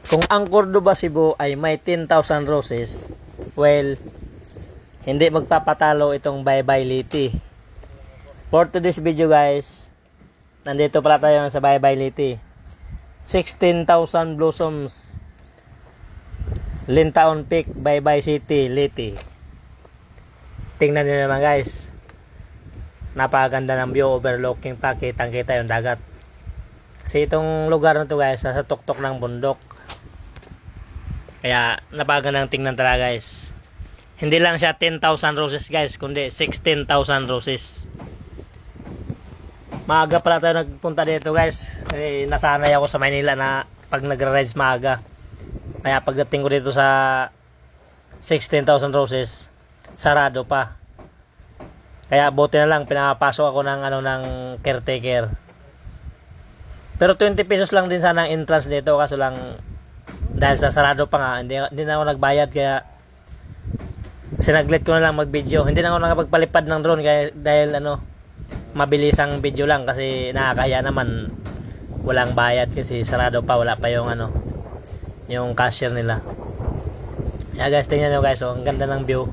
Kung ang Cordoba, Cebu ay may 10,000 roses, well, hindi magpapatalo itong Baybay Liti. For today's video guys, nandito pala tayo sa Baybay Liti. 16,000 blossoms, Lintaon Peak, Baybay City, Liti. Tingnan nyo naman guys. Napakaganda ng view, overlooking pa, kitang-kita yung dagat. Kasi itong lugar na to guys, nasa tuktok ng bundok. Kaya napakagandang tingnan talaga guys. Hindi lang siya 10,000 roses guys, kundi 16,000 roses. Maaga pala tayo nagpunta dito guys. Kasi nasanay ako sa Maynila na pag nagra-rides maaga. Kaya pagdating ko dito sa 16,000 roses, sarado pa. Kaya buti na lang pinapasok ako ng caretaker. Pero 20 pesos lang din sana ang entrance dito, kaso lang dahil sa sarado pa nga, hindi na ako nagbayad, kaya sinaglit ko na lang mag-video. Hindi na ako nakapagpalipad ng drone kaya dahil mabilis ang video lang, kasi nakakaya naman walang bayad kasi sarado pa, wala pa yung yung cashier nila. Kaya guys, tingnan nyo guys, ang ganda ng view.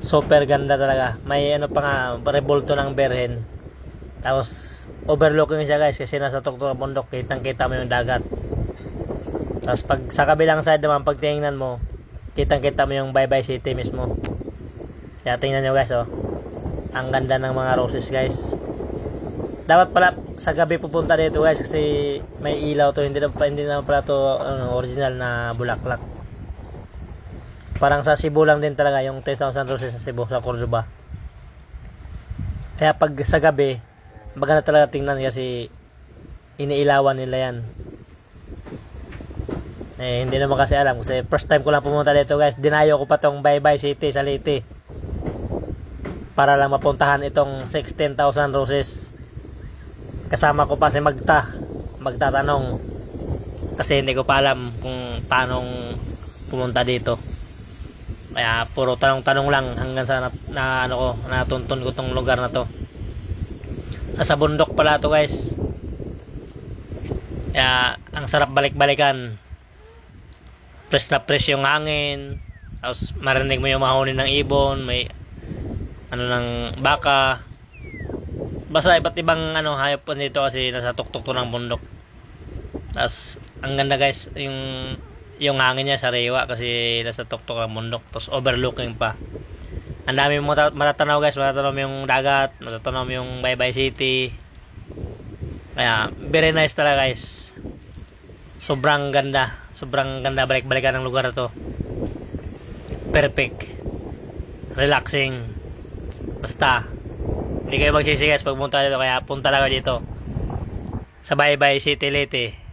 Super ganda talaga. May pa nga, rebulto ng berhen. Tapos overlooking siya guys, kasi nasa tuktok ng bundok, kitang kita mo yung dagat. Tapos pag sa kabilang side naman, pag tingnan mo, kitang-kita mo yung Baybay City mismo. Kaya tingnan nyo guys, ang ganda ng mga roses guys. Dapat pala sa gabi pupunta dito guys, kasi may ilaw to. Hindi na pala to original na bulaklak. Parang sa Cebu lang din talaga yung 10,000 roses sa Cebu, sa Cordoba. Kaya pag sa gabi, maganda talaga tingnan kasi iniilawan nila yan. Hindi naman kasi alam kasi first time ko lang pumunta dito guys. Dinayo ko pa tong Baybay City sa Liti para lang mapuntahan itong 16,000 roses. Kasama ko pa si magtatanong kasi hindi ko pa alam kung paano pumunta dito. Kaya puro tanong-tanong lang hanggang sa natuntun ko tong lugar na to. Nasa bundok pala to guys. Kaya ang sarap balik-balikan. Press na press yung hangin, tapos marinig mo yung mahuni ng ibon, may ng baka, basta iba't ibang hayop po dito kasi nasa tuktok to ng bundok. Tapos ang ganda guys, yung hangin niya sariwa kasi nasa tuktok ng bundok, tapos overlooking pa. Ang dami mo matatanaw guys, matatanaw mo yung dagat, matatanaw mo yung Baybay City. Kaya very nice talaga guys. Sobrang ganda balik-balikan ng lugar na to. Perfect, relaxing, basta hindi kayo magsisi guys pag punta dito. Kaya punta lang dito sa Baybay City Liti.